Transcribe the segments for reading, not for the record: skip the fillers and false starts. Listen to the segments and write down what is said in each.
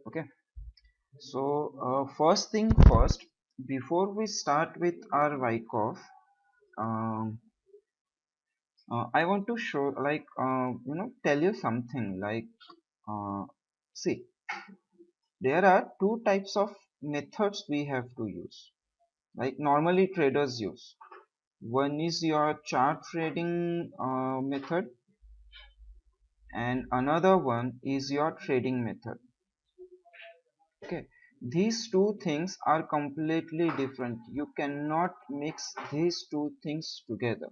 Okay, so first thing first, before we start with our Wyckoff, um, I want to show, like, tell you something, like, see, there are two types of methods we have to use, like normally traders use. One is your chart trading method, and another one is your trading method. Okay, these two things are completely different. You cannot mix these two things together.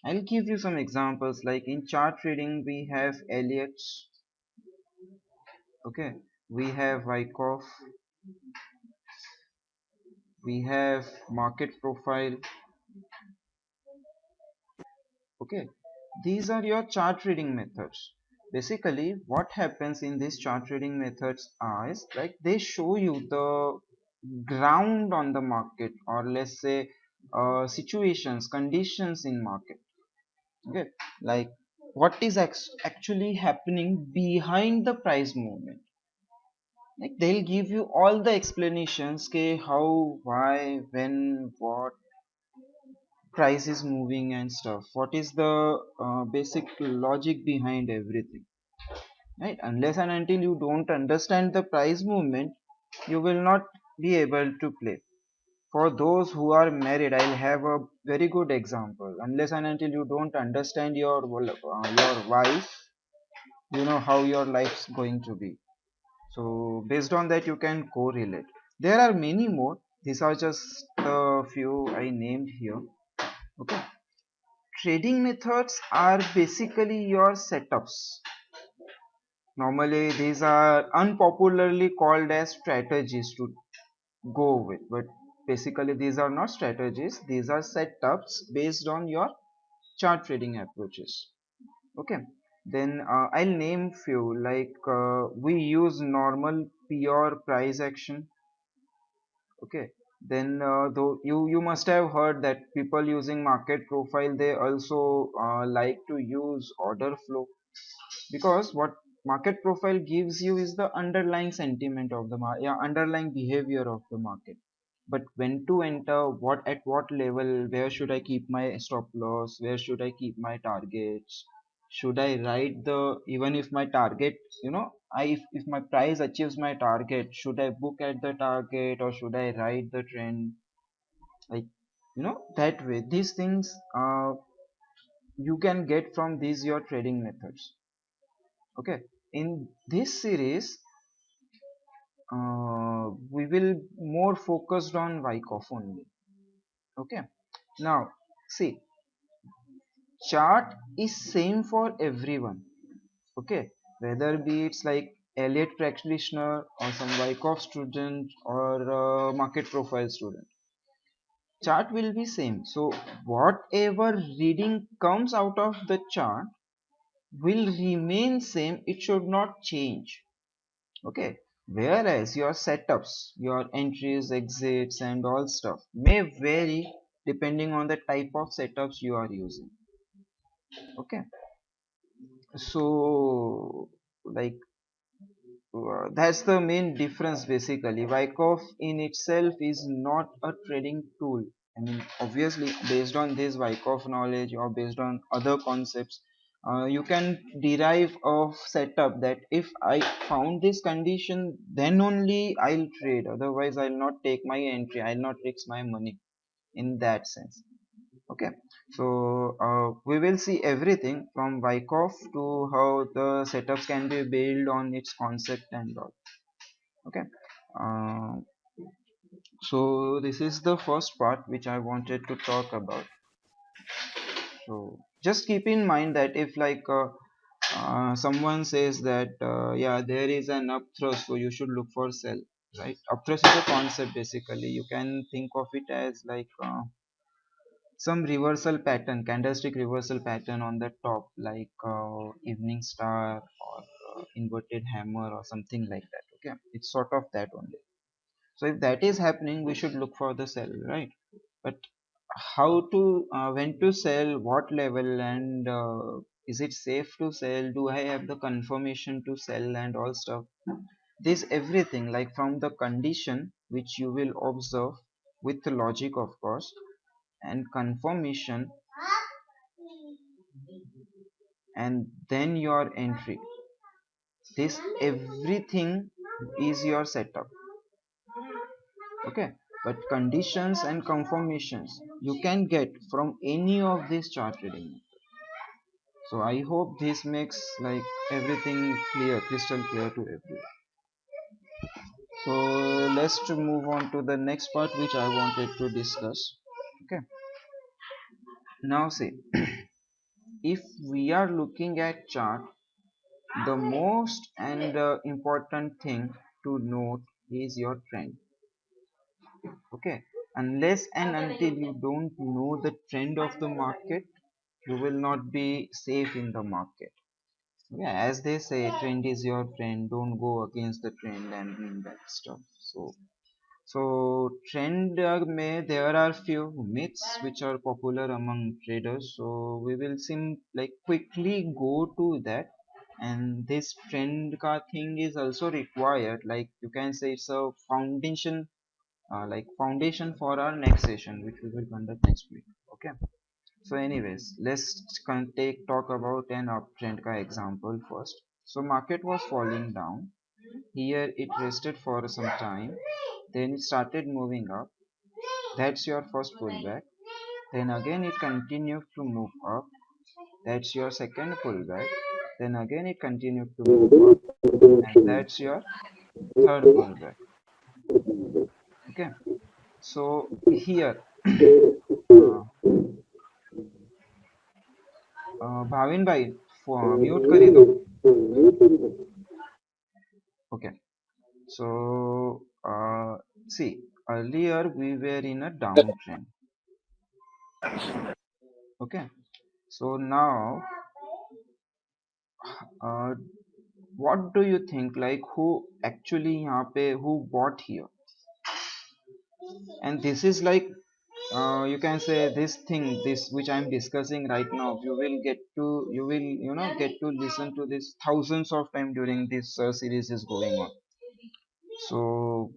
I'll give you some examples. Like in chart trading we have Elliott's, okay, we have Wyckoff, we have market profile. Okay, these are your chart trading methods. Basically what happens in these chart trading methods is, like, they show you the ground on the market, or let's say situations, conditions in market. Okay, like what is actually happening behind the price movement. Like they'll give you all the explanations, okay, how, why, when, what price is moving and stuff, what is the basic logic behind everything, right? Unless and until you don't understand the price movement, you will not be able to play. For those who are married, I'll have a very good example. Unless and until you don't understand your wife, you know how your life's going to be. So based on that, you can correlate. There are many more. These are just the few I named here. Okay. Trading methods are basically your setups. Normally, these are unpopularly called as strategies to go with, but basically these are not strategies. These are setups based on your chart trading approaches. Okay. Then I'll name few, like we use normal pure price action. Okay, then though you must have heard that people using market profile, they also like to use order flow, because what market profile gives you is the underlying sentiment of the market, yeah, underlying behavior of the market. But when to enter, what, at what level, where should I keep my stop loss, where should I keep my targets, should I write the, even if my target, if my price achieves my target, should I book at the target or should I ride the trend, like, that way. These things you can get from these your trading methods. Okay, in this series we will more focused on Wyckoff only. Okay, now see, chart is same for everyone. Okay, whether be it's like Elliott practitioner or some Wyckoff student or market profile student, chart will be same. So whatever reading comes out of the chart will remain same, it should not change. Okay, whereas your setups, your entries, exits and all stuff may vary depending on the type of setups you are using. Okay, so, like, that's the main difference. Basically Wyckoff in itself is not a trading tool. I mean, obviously based on this Wyckoff knowledge or based on other concepts, you can derive a setup that if I found this condition, then only I'll trade, otherwise I'll not take my entry, I'll not risk my money, in that sense. Okay, so we will see everything from Wyckoff to how the setups can be built on its concept and all. Okay, uh, so this is the first part which I wanted to talk about. So just keep in mind that if, like, someone says that yeah, there is an upthrust, so you should look for sell, right? Upthrust is a concept. Basically you can think of it as like some reversal pattern, candlestick reversal pattern on the top, like evening star or inverted hammer or something like that. Okay, it's sort of that only. So if that is happening, we should look for the sell, right? But how to, when to sell, what level, and is it safe to sell, do I have the confirmation to sell and all stuff, this everything, like from the condition which you will observe with the logic of course, and confirmation, and then your entry, this everything is your setup. Okay, but conditions and confirmations you can get from any of these chart reading. So I hope this makes like everything clear, crystal clear to everyone. So let's to move on to the next part which I wanted to discuss. Okay, now see, if we are looking at chart, the most and important thing to note is your trend. Okay, unless and until you don't know the trend of the market, you will not be safe in the market. Yeah, as they say, trend is your friend, don't go against the trend and that stuff. So trend may there are few myths which are popular among traders, so we will like quickly go to that. And this trend ka thing is also required, like you can say it's a foundation, like foundation for our next session which we will conduct next week. Okay, so anyways, let's take talk about an uptrend ka example first. So market was falling down here, it rested for some time, then it started moving up. That's your first pullback. Then again it continued to move up. That's your second pullback. Then again it continued to move up, and that's your third pullback. Okay, so here uh, Bhavin भाई mute करी दो. Okay, so see, earlier we were in a downtrend. Okay, so now uh, what do you think, like who actually यहाँ पे who bought here? And this is like you can say this thing, this which I'm discussing right now, you will get to listen to this thousands of time during this series is going on. So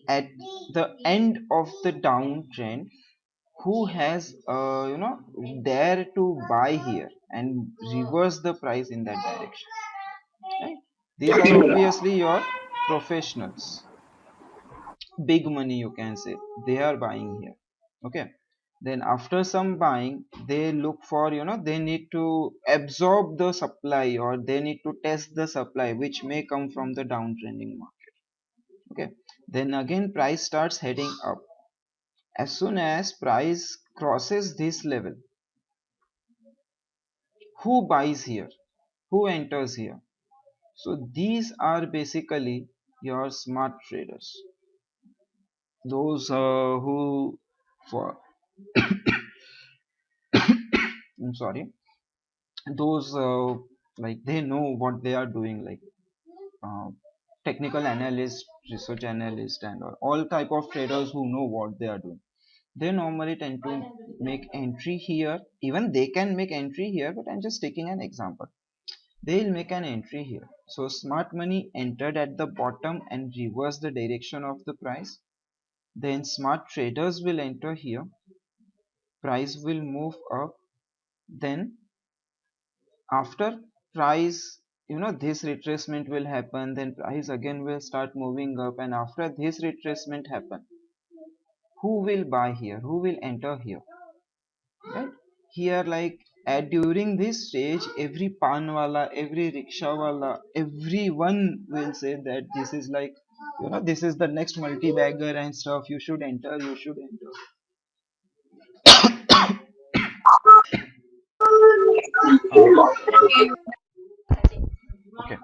at the end of the downtrend, who has dare to buy here and reverse the price in that direction, right? These are obviously your professionals, big money you can say, they are buying here. Okay, then after some buying, they look for, they need to absorb the supply, or they need to test the supply which may come from the downtrending market. Okay, then again price starts heading up. As soon as price crosses this level, who buys here, who enters here? So these are basically your smart traders, those who for I'm sorry, those like they know what they are doing, like uh, technical analysts, research analysts, and all type of traders who know what they are doing. They normally tend to make entry here. Even they can make entry here, but I'm just taking an example. They'll make an entry here. So smart money entered at the bottom and reverse the direction of the price. Then smart traders will enter here. Price will move up. Then after price, this retracement will happen. Then price again will start moving up. And after this retracement happen, who will buy here? Who will enter here? Right? Here, like at during this stage, every pan wala, every rickshaw wala, everyone will say that this is like, this is the next multi bagger and stuff. You should enter. You should enter. Okay,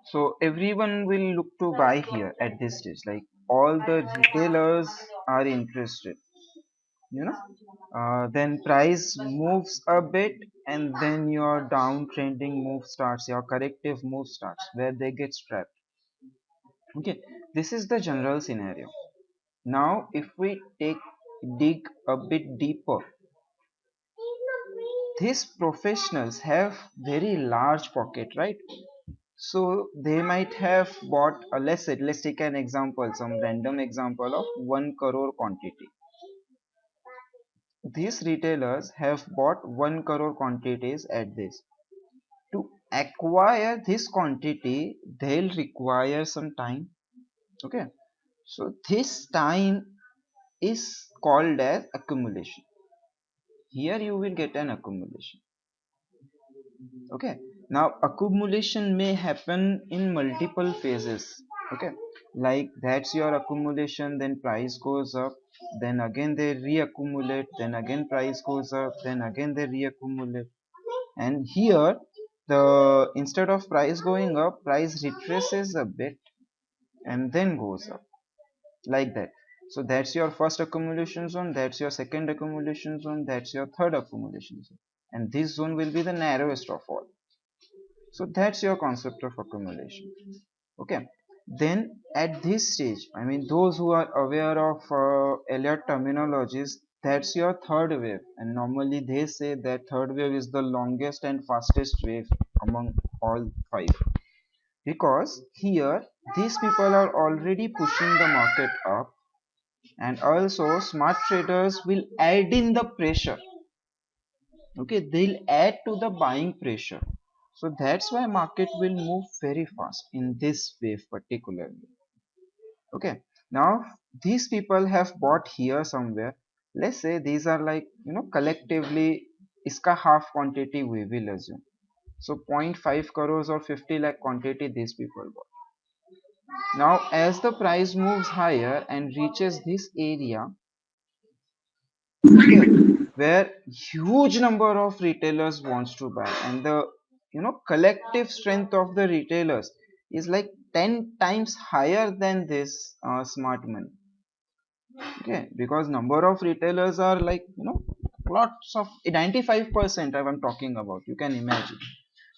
so everyone will look to buy here at this stage. Like all the retailers are interested. You know, then price moves a bit, and then your downtrending move starts. Your corrective move starts where they get trapped. Okay, this is the general scenario. Now, if we dig a bit deeper, these professionals have very large pocket, right? So they might have bought let's take an example, some random example of 1 crore quantity. These retailers have bought 1 crore quantities at this. To acquire this quantity, they'll require some time. Okay, so this time is called as accumulation. Here you will get an accumulation. Okay, now accumulation may happen in multiple phases. Okay, like that's your accumulation, then price goes up, then again they reaccumulate, then again price goes up, then again they reaccumulate. And here the instead of price going up, price retraces a bit and then goes up, like that. So that's your first accumulation zone, that's your second accumulation zone, that's your third accumulation zone, and this zone will be the narrowest of all. So that's your concept of accumulation. Okay, then at this stage, I mean those who are aware of Elliott terminologies, that's your third wave, and normally they say that third wave is the longest and fastest wave among all five, because here these people are already pushing the market up, and also smart traders will add in the pressure. Okay, they'll add to the buying pressure, so that's why market will move very fast in this wave particularly. Okay, now these people have bought here somewhere. Let's say these are like, collectively iska half quantity we will assume. So 0.5 crores or 50 lakh quantity these people bought. Now as the price moves higher and reaches this area, okay, where huge number of retailers wants to buy, and the collective strength of the retailers is like 10 times higher than this smart money. Okay, because number of retailers are like, lots of 95% I'm talking about, you can imagine.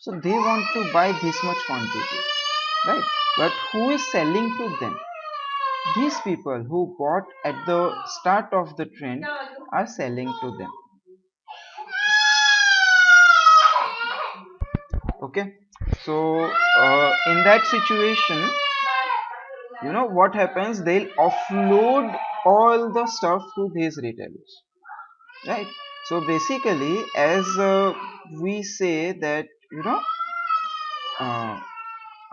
So they want to buy this much quantity, right? But who is selling to them? These people who bought at the start of the trend are selling to them. Okay, so in that situation, what happens, they'll offload all the stuff to these retailers, right? So basically, as we say that, uh,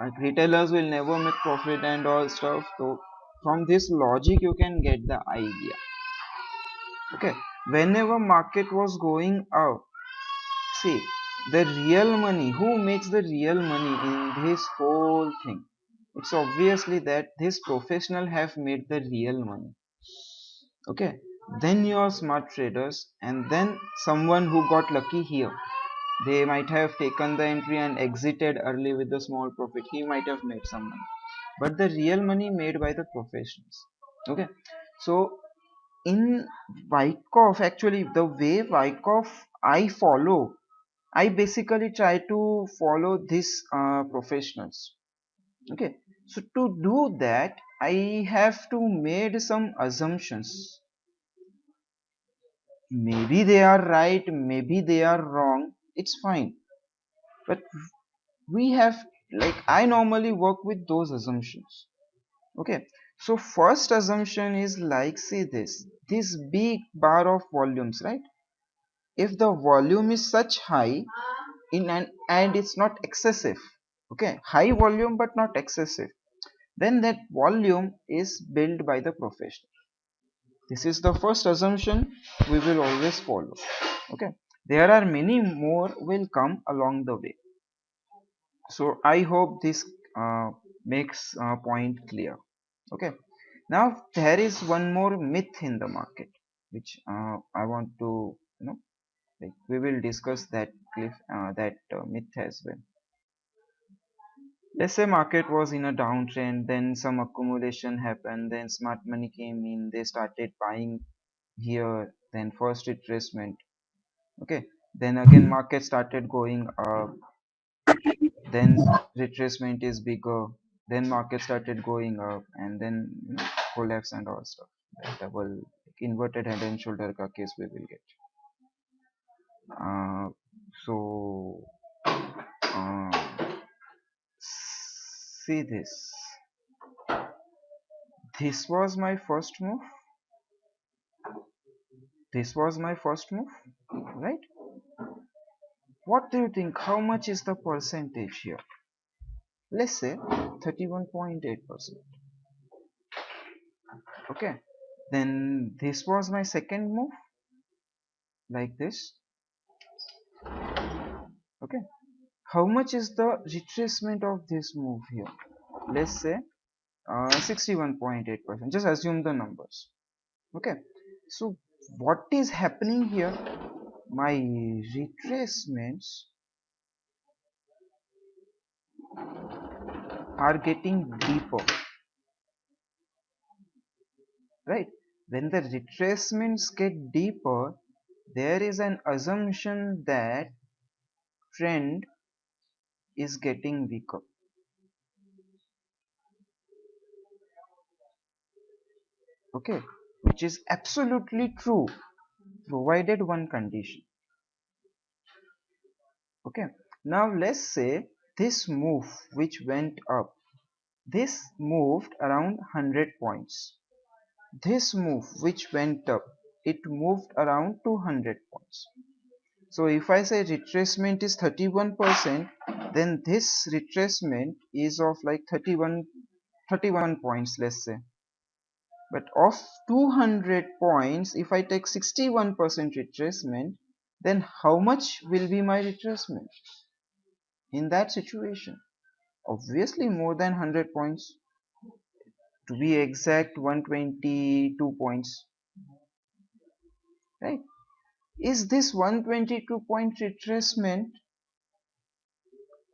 like retailers will never make profit and all stuff, so from this logic you can get the idea. Okay, whenever market was going up, see, the real money, who makes the real money in this whole thing? It's obviously that this professional have made the real money. Okay, then your smart traders, and then someone who got lucky here. They might have taken the entry and exited early with a small profit. He might have made some money. But the real money made by the professionals. Okay, so in Wyckoff, actually the way Wyckoff I follow, I basically try to follow these professionals. Okay, so to do that, I have to made some assumptions. Maybe they are right, maybe they are wrong. It's fine, but we have, like, I normally work with those assumptions. Okay, so first assumption is like, see this big bar of volumes, right? If the volume is such high in and it's not excessive, okay, high volume but not excessive, then that volume is built by the professional. This is the first assumption we will always follow. Okay, there are many more will come along the way. So I hope this makes point clear. Okay, now there is one more myth in the market which I want to, like, we will discuss that myth as well. Let's say market was in a downtrend, then some accumulation happened, then smart money came in, they started buying here, then first retracement. Okay, then again market started going up, then retracement is bigger, then market started going up, and then, collapse and all stuff. That double, like, inverted head and shoulder ka case we will get. uh, so uh, see this. This was my first move. This was my first move, right? What do you think? How much is the percentage here? Let's say 31.8%. Okay. Then this was my second move, like this. Okay. How much is the retracement of this move here? Let's say 61.8%. Just assume the numbers. Okay. So what is happening here? My retracements are getting deeper, right? When the retracements get deeper, there is an assumption that trend is getting weaker. Okay, which is absolutely true provided one condition. Okay, now let's say this move which went up, this moved around 100 points. This move which went up, it moved around 200 points. So if I say retracement is 31%, then this retracement is of like 31 points, let's say. But of 200 points, if I take 61% retracement, then how much will be my retracement in that situation? Obviously more than 100 points. To be exact, 122 points, right? Is this 122 point retracement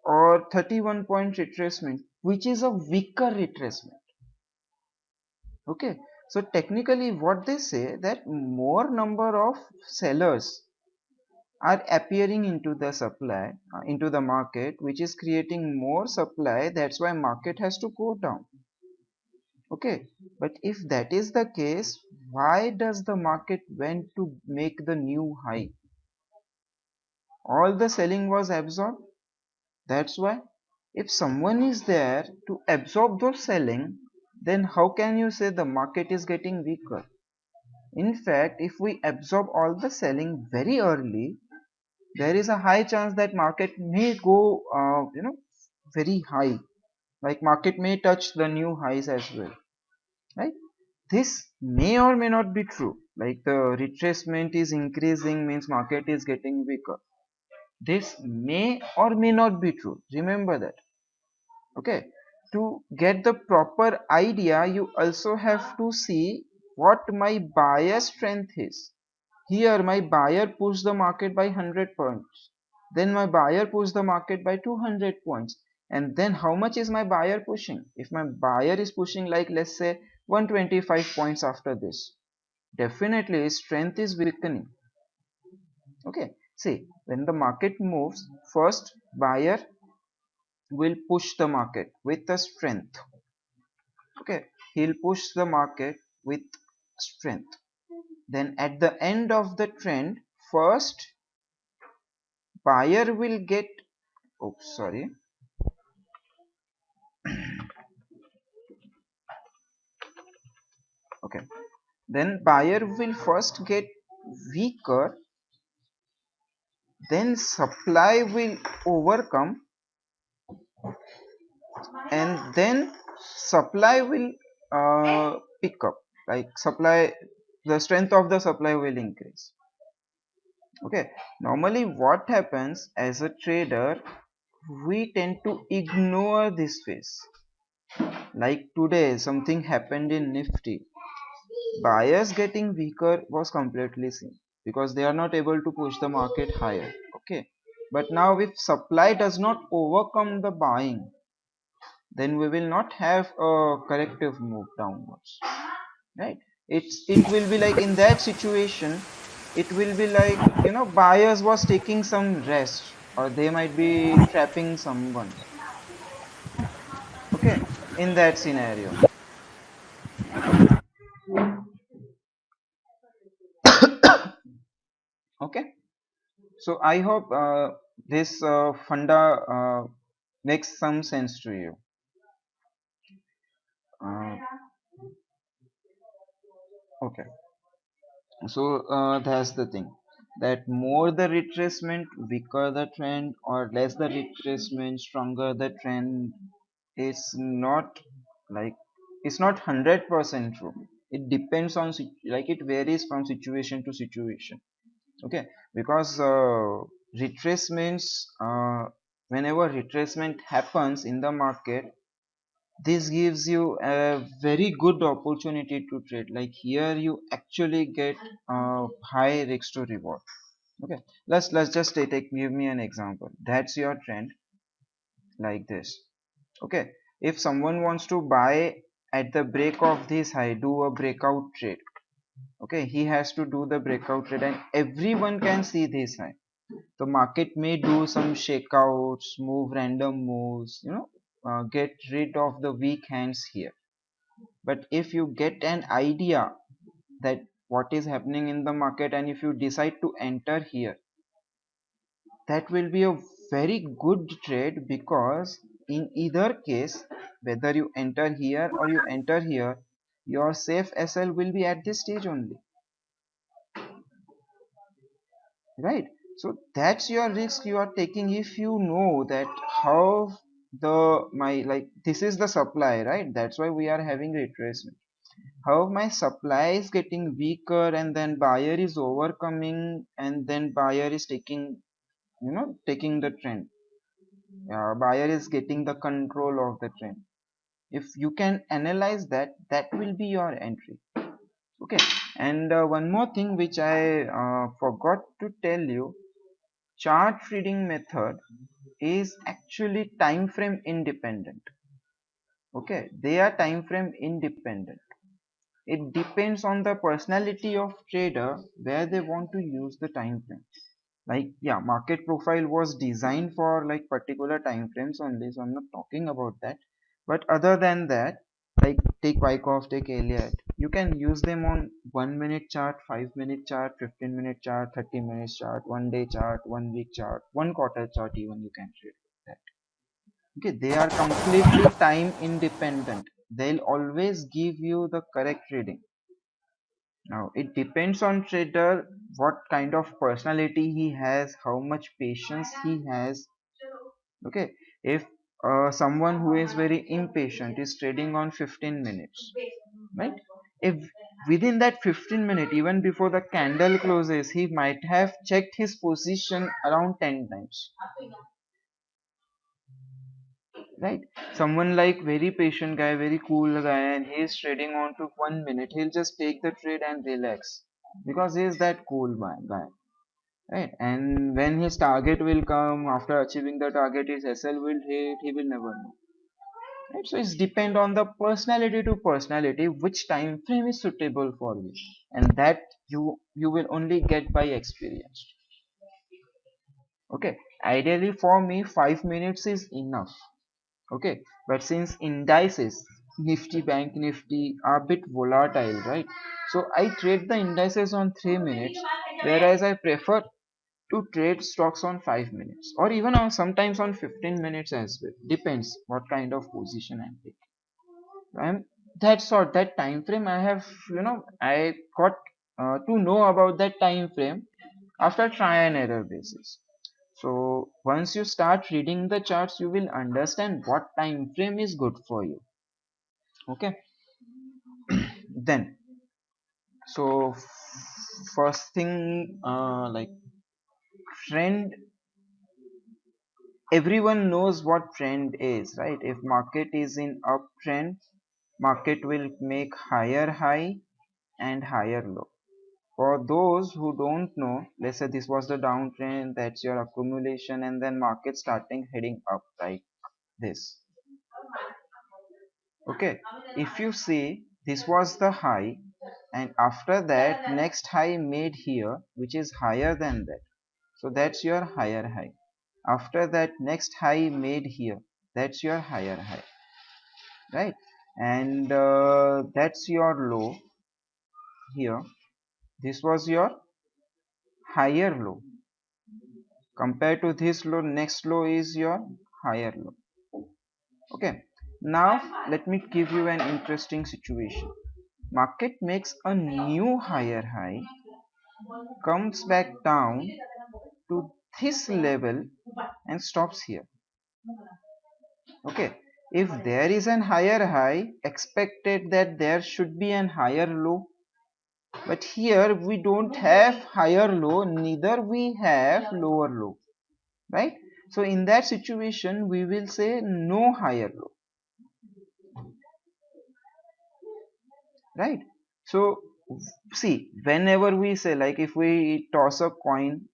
or 31 point retracement, which is a weaker retracement? Okay, so technically what they say, that more number of sellers are appearing into the supply, into the market, which is creating more supply. That's why market has to go down. Okay, but if that is the case, why does the market went to make the new high? All the selling was absorbed. That's why. If someone is there to absorb those selling, then how can you say the market is getting weaker? In fact, if we absorb all the selling very early, there is a high chance that market may go very high, like market may touch the new highs as well, right? This may or may not be true, like the retracement is increasing means market is getting weaker. This may or may not be true, remember that. Okay, to get the proper idea, you also have to see what my buyer strength is. Here my buyer pushed the market by 100 points, then my buyer pushed the market by 200 points, and then how much is my buyer pushing? If my buyer is pushing like, let's say, 125 points after this, definitely strength is weakening. Okay, see, when the market moves, first buyer will push the market with the strength. Okay, he'll push the market with strength. Then at the end of the trend, first buyer will get, oops, sorry, okay, then buyer will first get weaker, then supply will overcome, and then supply will pick up, like supply, the strength of the supply will increase. Okay, normally what happens as a trader, we tend to ignore this phase. Like today something happened in Nifty, buyers getting weaker was completely seen because they are not able to push the market higher. Okay, but now if supply does not overcome the buying, then we will not have a corrective move downwards, right? It will be like, in that situation, it will be like, buyers was taking some rest, or they might be trapping someone. Okay, in that scenario. Okay, so I hope this funda makes some sense to you. uh, okay. So that's the thing, that more the retracement, weaker the trend, or less the retracement, stronger the trend. It's not like, it's not 100% true. It depends on like it varies from situation to situation. Okay, because retracements, whenever retracement happens in the market, this gives you a very good opportunity to trade. Like here you actually get high risk to reward. Okay, let's just take give me an example. That's your trend, like this. Okay, if someone wants to buy at the break of this high, do a breakout trade. Okay, he has to do the breakout trade, and everyone can see this high. The market may do some shakeouts, move random moves, get rid of the weak hands here. But if you get an idea that what is happening in the market, and if you decide to enter here, that will be a very good trade, because in either case, whether you enter here or you enter here, your safe SL will be at this stage only, right? So that's your risk you are taking. If you know that how the my like this is the supply, right? That's why we are having retracement. How my supply is getting weaker, and then buyer is overcoming, and then buyer is taking, taking the trend. Buyer is getting the control of the trend. If you can analyze that, that will be your entry. Okay, and one more thing which I forgot to tell you, chart reading method is actually time frame independent. Okay, they are time frame independent. It depends on the personality of trader where they want to use the time frame. Like, yeah, market profile was designed for like particular time frames only, so I'm not talking about that. But other than that, like take Wyckoff, take Elliott, you can use them on 1 minute chart, 5 minute chart, 15-minute chart, 30 minutes chart, 1 day chart, 1 week chart, 1 quarter chart, even you can trade that. Okay, they are completely time independent. They'll always give you the correct reading. Now it depends on trader, what kind of personality he has, how much patience he has. Okay, if someone who is very impatient is trading on 15 minutes, right? If within that 15 minute, even before the candle closes, he might have checked his position around 10 times, right? Someone like very patient guy, very cool guy, and he is trading on to 1 minute, he'll just take the trade and relax, because he is that cool guy, right? And when his target will come, after achieving the target, his SL will hit, he will never know, right? So it's depend on the personality to personality which time frame is suitable for you, and that you will only get by experience. Okay, ideally for me 5 minutes is enough. Okay, but since indices, nifty, bank nifty, are a bit volatile, right? So I trade the indices on 3 minutes, whereas I prefer to trade stocks on 5 minutes, or even on sometimes on 15 minutes as well. Depends what kind of position I'm taking. And that sort, that time frame I have, I got to know about that time frame after try and error basis. So once you start reading the charts, you will understand what time frame is good for you. Okay, then, so first thing, like trend, everyone knows what trend is, right? If market is in uptrend, market will make higher high and higher low. For those who don't know, let's say this was the downtrend, that's your accumulation, and then market starting heading up like this. Okay, if you see this was the high, and after that next high made here, which is higher than that, so that's your higher high. After that next high made here, that's your higher high, right? And that's your low here. This was your higher low. Compared to this low, next low is your higher low. Okay, Now let me give you an interesting situation. Market makes a new higher high, comes back down to this level and stops here. Okay, if there is an higher high, expected that there should be an higher low, but here we don't have higher low, neither we have lower low, right? So in that situation we will say no higher low, right? So see, whenever we say, like if we toss a coin,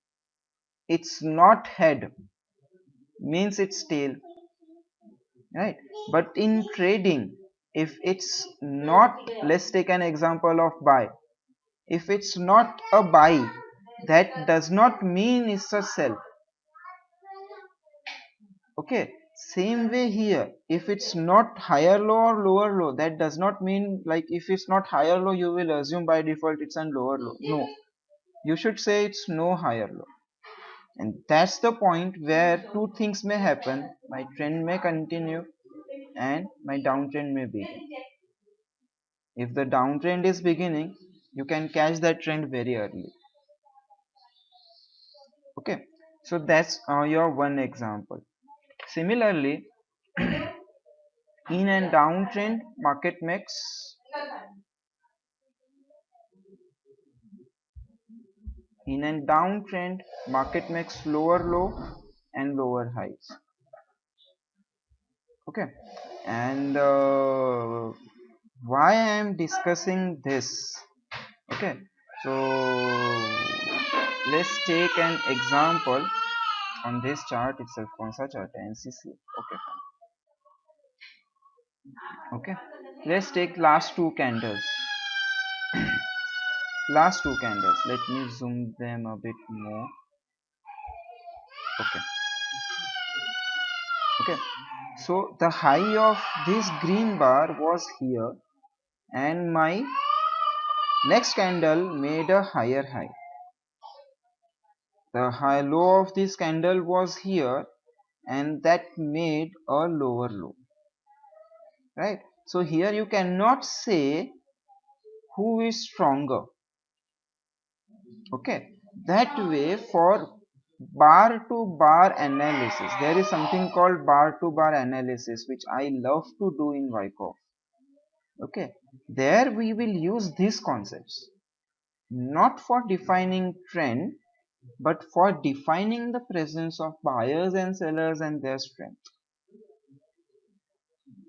it's not head, means it's tail, right? But in trading, if it's not, let's take an example of buy. If it's not a buy, that does not mean it's a sell. Okay, same way here, if it's not higher low or lower low, that does not mean, like if it's not higher low you will assume by default it's a lower low. No, you should say it's no higher low. And that's the point where two things may happen: my trend may continue and my downtrend may begin. If the downtrend is beginning, you can catch that trend very early. Okay, so that's your one example. Similarly, in and downtrend, market makes lower low and lower highs. Okay, and why I am discussing this? Okay, so let's take an example on this chart itself. कौन सा chart है? NCC. Okay, fine. Okay, let's take last two candles. Last two candles. Let me zoom them a bit more. Okay. Okay. So the high of this green bar was here, and my next candle made a higher high. The high low of this candle was here, and that made a lower low. Right? So here you cannot say who is stronger. Okay, that way for bar to bar analysis, there is something called bar to bar analysis which I love to do in Wyckoff. Okay, there we will use these concepts not for defining trend but for defining the presence of buyers and sellers and their strength.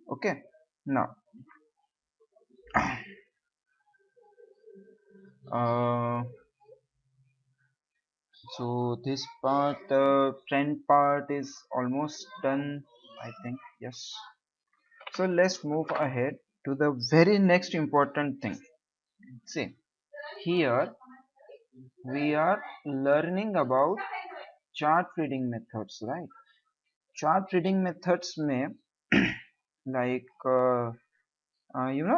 Okay, now uh, so this part, trend part is almost done, I think. Yes, so let's move ahead to the very next important thing. See, here we are learning about chart reading methods, right? Chart reading methods may like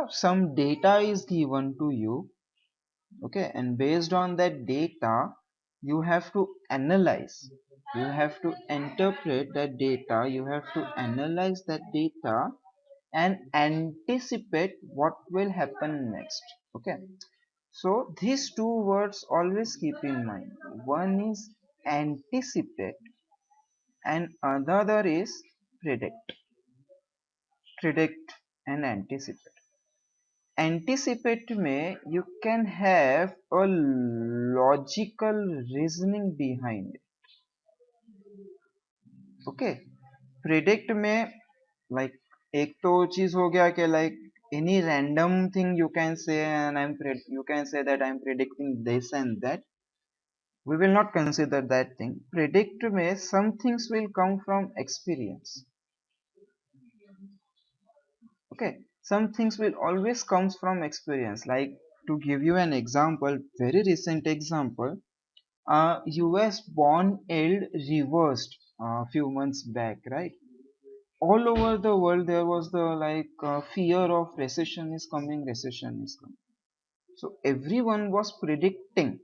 some data is given to you, okay, and based on that data you have to analyze, you have to interpret that data, you have to analyze that data and anticipate what will happen next. Okay, so these two words always keep in mind. One is anticipate and another is predict. Predict and anticipate. Anticipate में you can have a logical reasoning behind it. Okay, predict में like एक तो चीज हो गया कि like any random thing you can say and you can say that I'm predicting this and that. We will not consider that thing. Predict में some things will come from experience. Okay, some things will always comes from experience. Like to give you an example, very recent example, US bond yield reversed a few months back, right? All over the world there was the fear of recession is coming, recession is coming. So everyone was predicting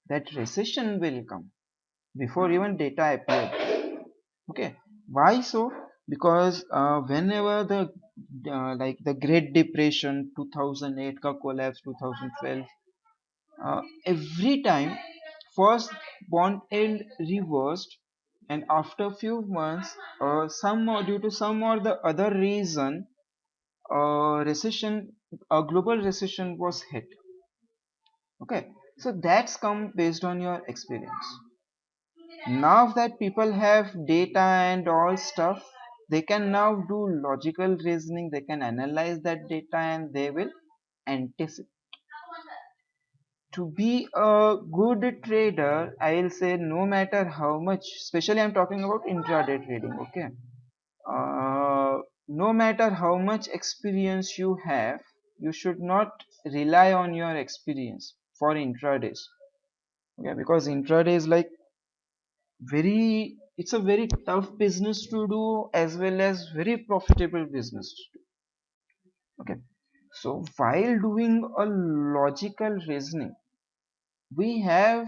that recession will come before even data appeared. Okay, why so? because whenever the like the Great Depression 2008 ka collapse 2012, every time first bond yield reversed, and after few months, some or due to some or the other reason, recession, a global recession was hit. Okay, so that's come based on your experience. Now that people have data and all stuff, they can now do logical reasoning, they can analyze that data and they will anticipate. To be a good trader, I'll say no matter how much, especially I'm talking about intraday trading, okay? No matter how much experience you have, you should not rely on your experience for intradays. Okay, because intraday is like it's a very tough business to do as well as very profitable business to do. Okay, so while doing a logical reasoning, we have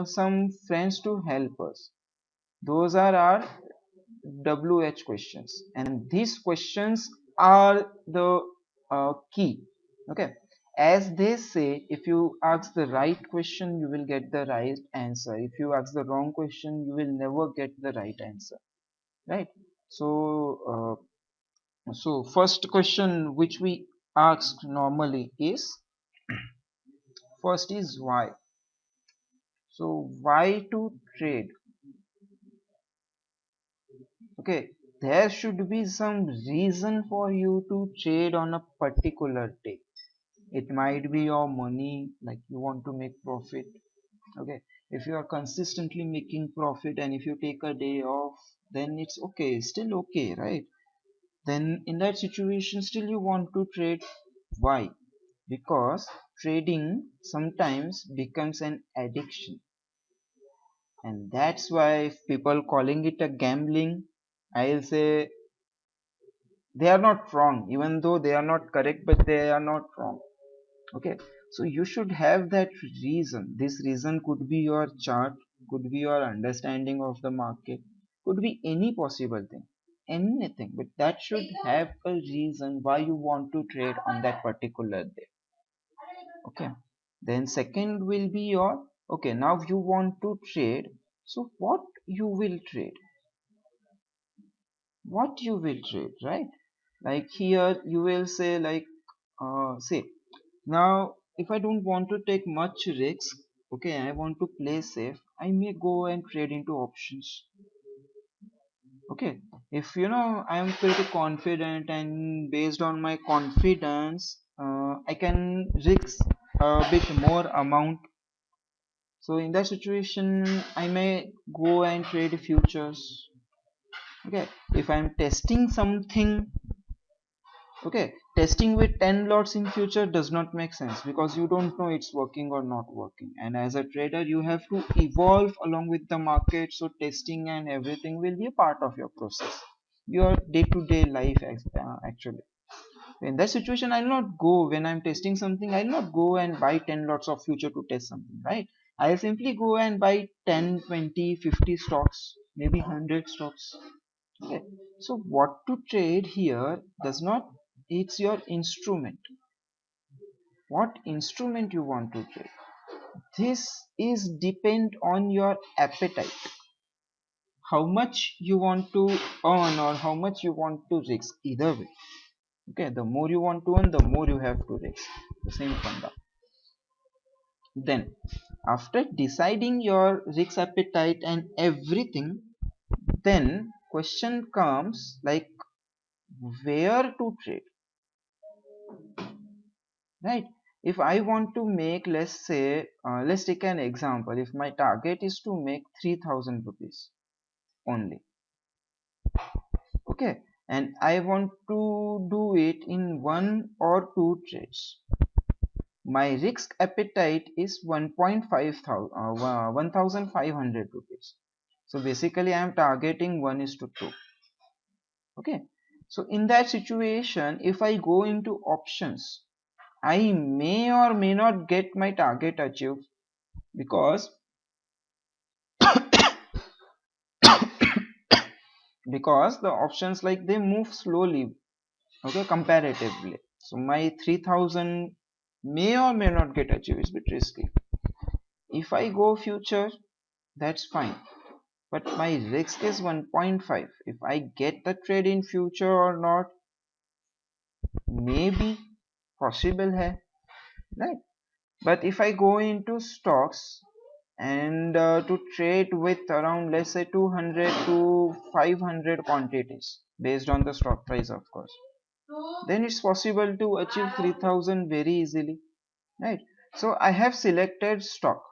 some friends to help us. Those are our WH questions, and these questions are the key. Okay, as they say, if you ask the right question, you will get the right answer. If you ask the wrong question, you will never get the right answer. Right? So, first question which we asked normally is, first is why. So why to trade? Okay, there should be some reason for you to trade on a particular day. It might be your money, like you want to make profit. Okay, if you are consistently making profit and if you take a day off, then it's okay, still okay, right? Then in that situation, still you want to trade. Why? Because trading sometimes becomes an addiction, and that's why if people calling it a gambling, I'll say they are not wrong, even though they are not correct, but they are not wrong. Okay, so you should have that reason. This reason could be your chart, could be your understanding of the market, could be any possible thing, anything, but that should have a reason why you want to trade on that particular day. Okay, then second will be your, okay, now you want to trade, so what you will trade, right? Like here you will say, like, say now if I don't want to take much risk, okay, I want to play safe, I may go and trade into options. Okay, if you know I am pretty confident and based on my confidence, I can risk a bit more amount. So in that situation, I may go and trade futures. Okay, if I'm testing something, okay, testing with 10 lots in future does not make sense because you don't know it's working or not working. And as a trader, you have to evolve along with the market. So testing and everything will be a part of your process, your day-to-day life actually. In that situation, I'll not go when I'm testing something. I'll not go and buy 10 lots of future to test something, right? I'll simply go and buy 10, 20, 50 stocks, maybe 100 stocks. Okay. So what to trade here does not, it's your instrument. What instrument you want to trade. This is depend on your appetite. How much you want to earn or how much you want to risk. Either way. Okay, the more you want to earn, the more you have to risk. The same funda. Then, after deciding your risk appetite and everything, then question comes like where to trade, right? If I want to make, let's say, let's take an example. If my target is to make 3000 rupees only, okay, and I want to do it in one or two trades, my risk appetite is 1500 rupees. So basically I am targeting 1 is to 2. Okay, so in that situation, if I go into options, I may or may not get my target achieved because because the options like they move slowly, okay, comparatively. So my 3000 may or may not get achieved. It's a bit risky. If I go future, that's fine, but my risk is 1.5. If I get the trade in future or not, maybe possible hai, right? But if I go into stocks and to trade with around, let's say, 200 to 500 quantities based on the stock price, of course, then it's possible to achieve 3000 very easily, right? So I have selected stock,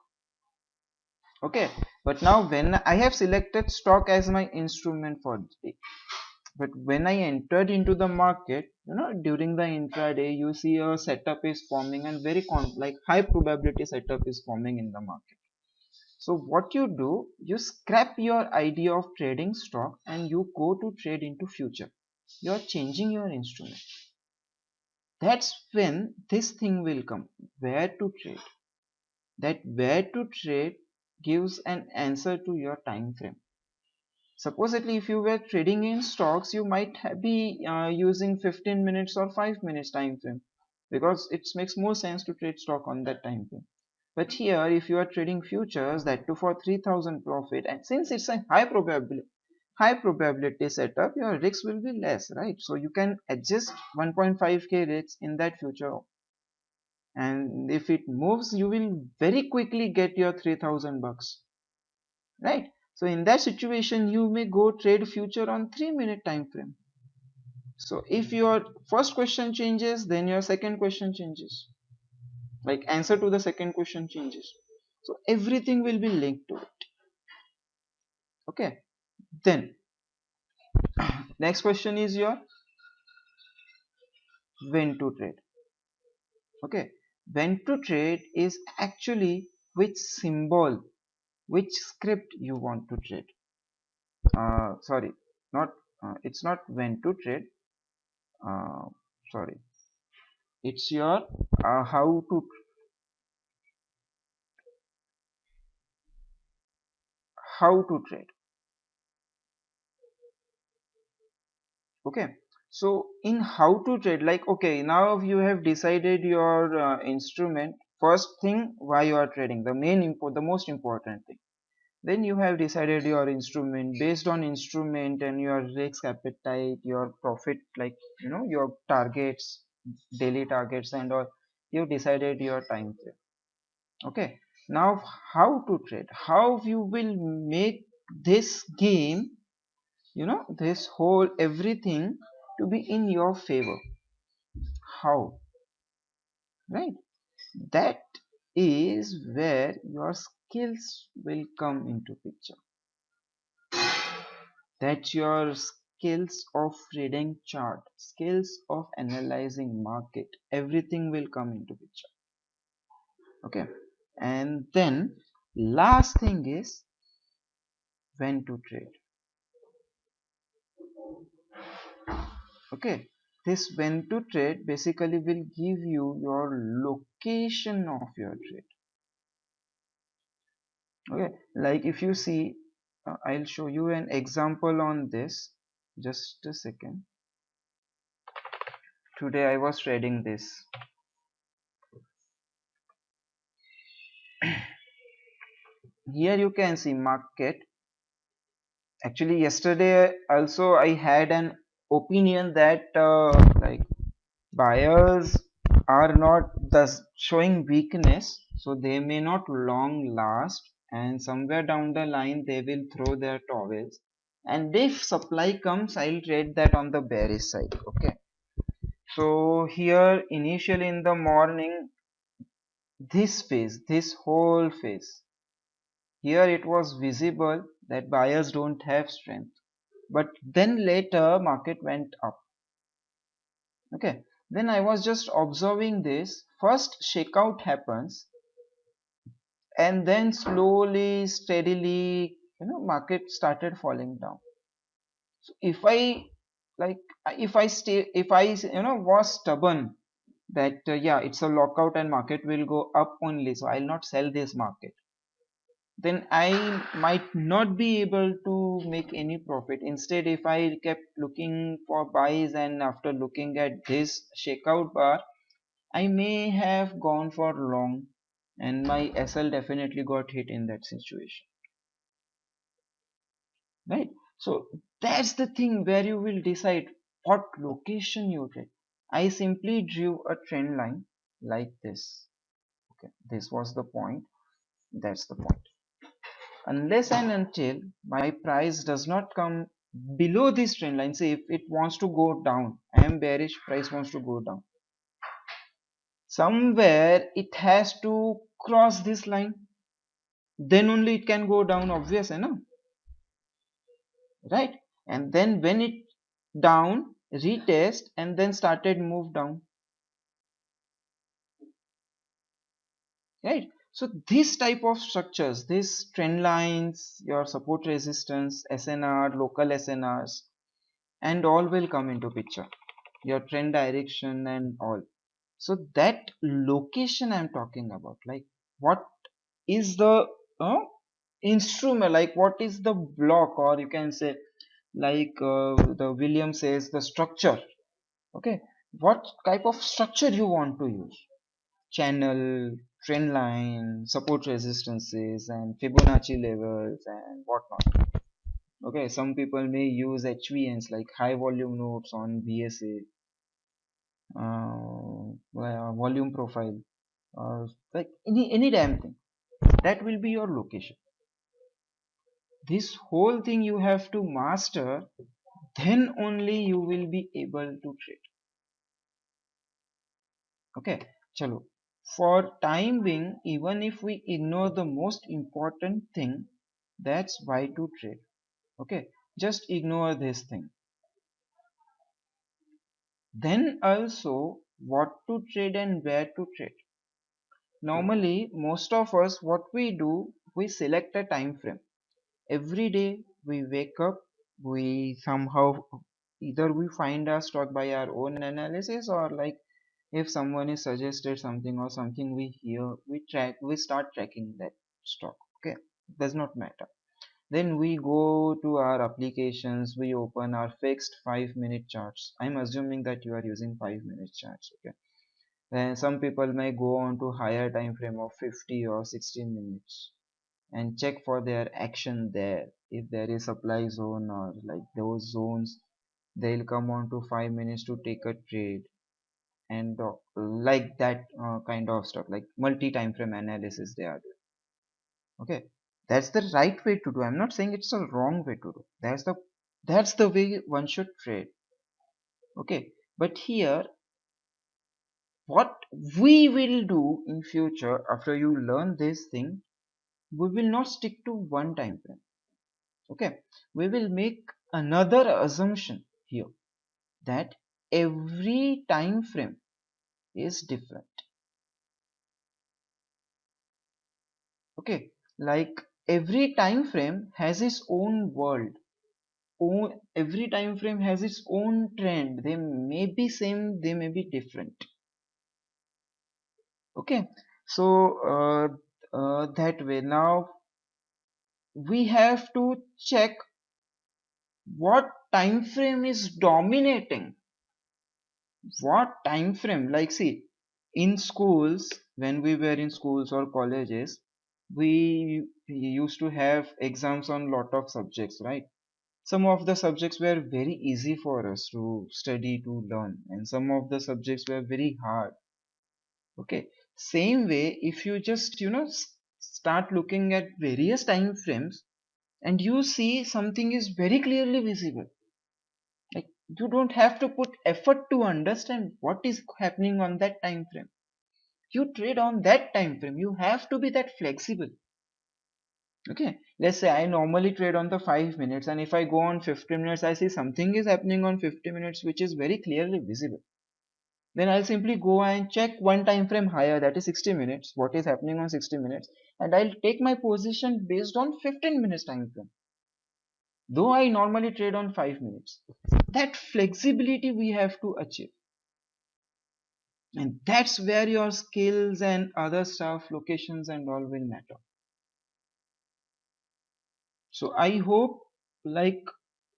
okay, but now when I have selected stock as my instrument for the day, but when I entered into the market, during the intraday, you see a setup is forming, and very like high probability setup is forming in the market. So what you do, you scrap your idea of trading stock and you go to trade into future. You are changing your instrument. That's when this thing will come. Where to trade? That where to trade gives an answer to your time frame. Supposedly, if you were trading in stocks, you might be using 15 minutes or 5 minutes time frame, because it makes more sense to trade stock on that time frame. But here, if you are trading futures, that too for 3000 profit, and since it's a high probability setup, your risk will be less, right? So you can adjust 1.5k risk in that future, and if it moves, you will very quickly get your 3000 bucks, right? So in that situation, you may go trade future on 3-minute time frame. So if your first question changes, then your second question changes, like answer to the second question changes. So everything will be linked to it. Okay, then next question is your when to trade. Okay, when to trade is actually which symbol, which script you want to trade. Sorry, not it's not when to trade. uh, Sorry, it's your how to trade. Okay, so in how to trade, like, okay, now you have decided your instrument. First thing, why you are trading, the most important thing. Then you have decided your instrument. Based on instrument and your risk appetite, your profit, like, your targets, daily targets and all, you decided your time frame. Okay, now how to trade, how you will make this game, this whole everything to be in your favor. How? Right? That is where your skills will come into picture. That's your skills of reading chart, skills of analyzing market, everything will come into picture. Okay, and then last thing is when to trade. Okay, this when to trade basically will give you your location of your trade. Okay, like if you see, I'll show you an example on this. Just a second. Today I was trading this. Here you can see market. Actually, yesterday also I had an opinion that like buyers are not thus showing weakness, so they may not long last, and somewhere down the line they will throw their towels. And if supply comes, I'll trade that on the bearish side. Okay, so here initially in the morning, this whole phase, here it was visible that buyers don't have strength, but then later market went up. Okay, then I was just observing this. First shakeout happens, and then slowly steadily, market started falling down. So if I, like, if I was stubborn that yeah, it's a lockout and market will go up only, so I'll not sell this market. then I might not be able to make any profit. Instead, if I kept looking for buys and after looking at this shakeout bar, I may have gone for long and my SL definitely got hit in that situation, right? So that's the thing where you will decide what location you trade. I simply drew a trend line like this. Okay, this was the point. That's the point. Unless and until my price does not come below this trend line, say if it wants to go down, I am bearish, price wants to go down, somewhere it has to cross this line, then only it can go down, obvious enough, right? And then when it down, retest and then started move down, right? So this type of structures, this trend lines, your support resistance, SNR, local SNRs, and all will come into picture, your trend direction and all. So that location I'm talking about, like what is the instrument, like what is the block, or you can say like the William says the structure. Okay, what type of structure you want to use? Channel, trend line, support resistances, and Fibonacci levels and whatnot. Okay, some people may use HVNs like high volume nodes on BSA, volume profile, like any damn thing. That will be your location. This whole thing you have to master, then only you will be able to trade. Okay, chalo. For time being, even if we ignore the most important thing, that's why to trade. Okay, just ignore this thing. Then also what to trade and where to trade. Normally, most of us, what we do, we select a time frame. Every day we wake up, we somehow either we find our stock by our own analysis, or like if someone is suggested something or something we hear, we start tracking that stock. Okay, does not matter. Then we go to our applications, we open our fixed 5-minute charts. I'm assuming that you are using 5-minute charts. Okay, then some people may go on to higher time frame of 50 or 60 minutes and check for their action there. If there is supply zone or like those zones, they'll come on to 5 minutes to take a trade, and like that kind of stuff, like multi time frame analysis they are doing. Okay, that's the right way to do. I'm not saying it's a wrong way to do. That's the way one should trade. Okay, but here what we will do in future after you learn this thing, we will not stick to one time frame. Okay, we will make another assumption here, that every time frame is different. Okay, like every time frame has its own world. Every time frame has its own trend. They may be same, they may be different. Okay, so that way now we have to check what time frame is dominating. What time frame? Like, see, in schools, when we were in schools or colleges, we used to have exams on lot of subjects, right? Some of the subjects were very easy for us to study, to learn, and some of the subjects were very hard. Okay, same way, if you just start looking at various time frames and you see something is very clearly visible, like you don't have to put effort to understand what is happening on that time frame. You trade on that time frame. You have to be that flexible. Okay, let's say I normally trade on the 5 minutes, and if I go on 50 minutes, I see something is happening on 50 minutes which is very clearly visible. Then I'll simply go and check one time frame higher, that is 60 minutes, what is happening on 60 minutes, and I'll take my position based on 15 minutes time frame, though I normally trade on 5 minutes. That flexibility we have to achieve, and that's where your skills and other stuff, locations and all will matter. So I hope, like,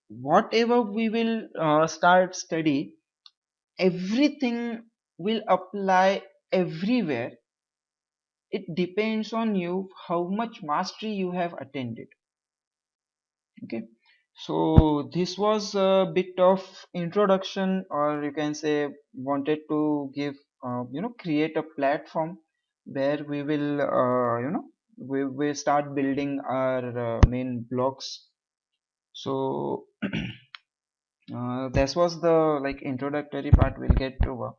whatever we will start study, everything will apply everywhere. It depends on you how much mastery you have attended. Okay, so this was a bit of introduction, or you can say wanted to give create a platform where we will we will start building our main blocks. So this was the like introductory part we'll get over.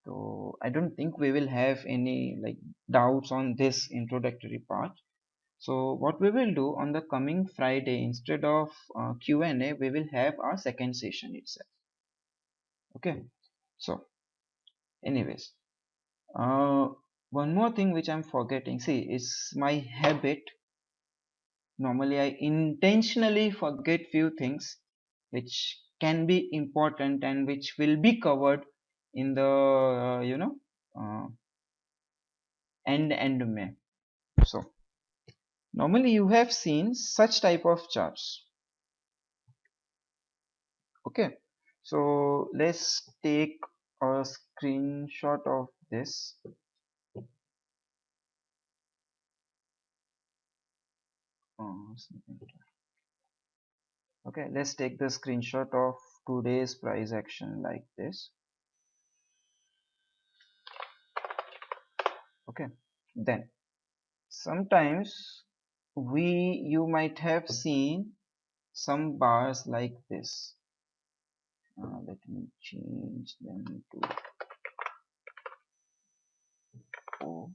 So I don't think we will have any like doubts on this introductory part. So what we will do on the coming Friday, instead of Q&A, we will have our second session itself. Okay. So anyways, uh, one more thing which I'm forgetting. See, it's my habit. Normally, I intentionally forget few things which can be important and which will be covered in the uh, end May. So normally you have seen such type of charts. Okay, so let's take a screenshot of this. uh, okay, let's take the screenshot of today's price action like this. Okay, then sometimes you might have seen some bars like this. Let me change them to O,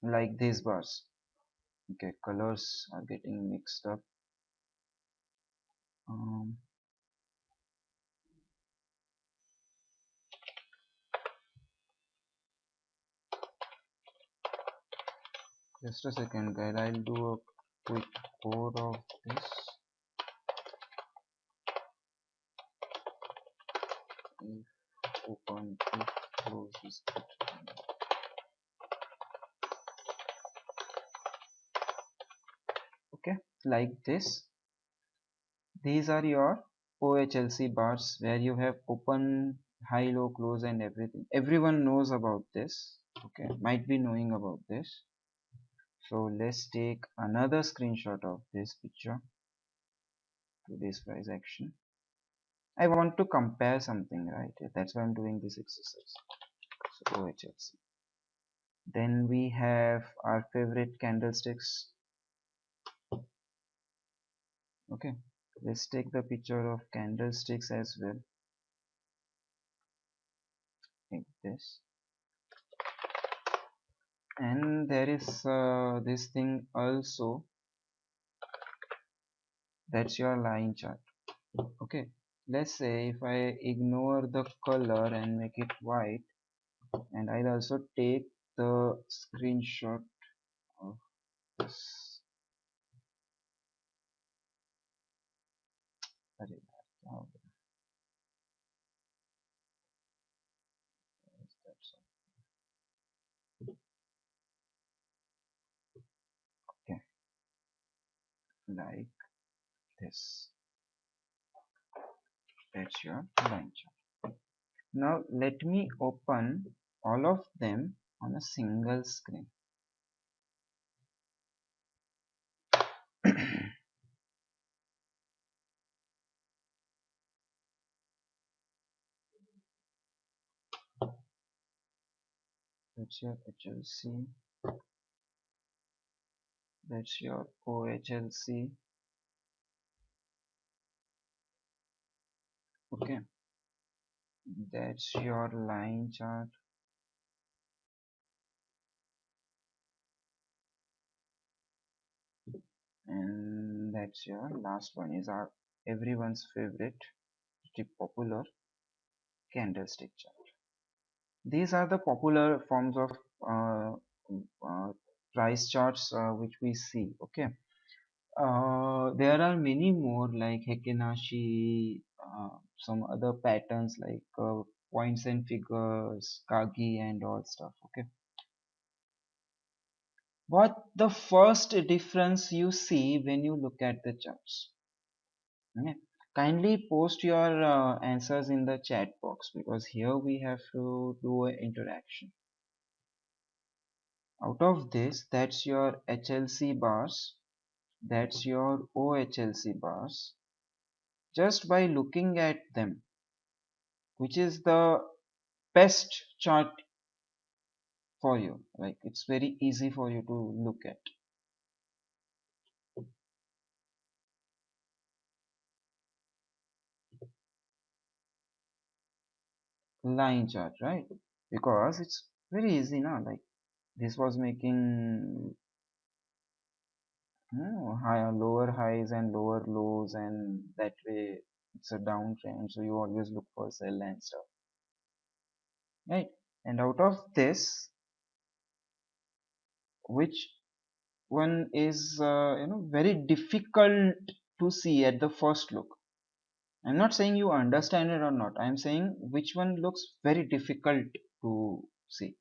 like these bars. Okay, colors are getting mixed up. um, just a second guys, I'll do a quick code of this. If open, if close is good. Okay, like this. These are your OHLC bars where you have open, high, low, close and everything. Everyone knows about this. Okay, might be knowing about this. So let's take another screenshot of this picture, today's price action. I want to compare something, right? That's why I'm doing this exercise. So OHLC. Then we have our favorite candlesticks. Okay, let's take the picture of candlesticks as well, like this. And there is this thing also, that's your line chart. Okay, let's say if I ignore the color and make it white, and I'll also take the screenshot of this. Oh, okay, like this. That's your line chart. Now let me open all of them on a single screen. That's your HLC. That's your OHLC. Okay, that's your line chart. And that's your last one is our everyone's favorite, pretty popular candlestick chart. These are the popular forms of uh, price charts which we see. Okay, there are many more like Hekenashi, some other patterns like points and figures, Kagi, and all stuff. Okay, What the first difference you see when you look at the charts? Okay. Kindly post your answers in the chat box because here we have to do an interaction. Out of this, that's your HLC bars, that's your OHLC bars. Just by looking at them, which is the best chart for you? Like it's very easy for you to look at. Line chart, right? Because it's very easy now. Like this was making higher, lower highs and lower lows, and that way it's a downtrend. So you always look for sell and stuff, right? And out of this, which one is very difficult to see at the first look? I'm not saying you understand it or not. I'm saying which one looks very difficult to see.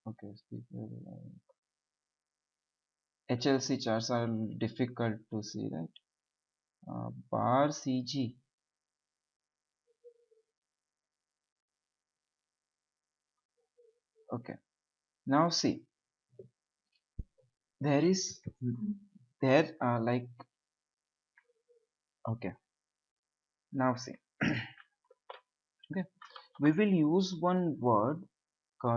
Okay, HLC charts are difficult to see, right? Bar CG. Okay, now see, there is there like okay. Now see, okay, we will use one word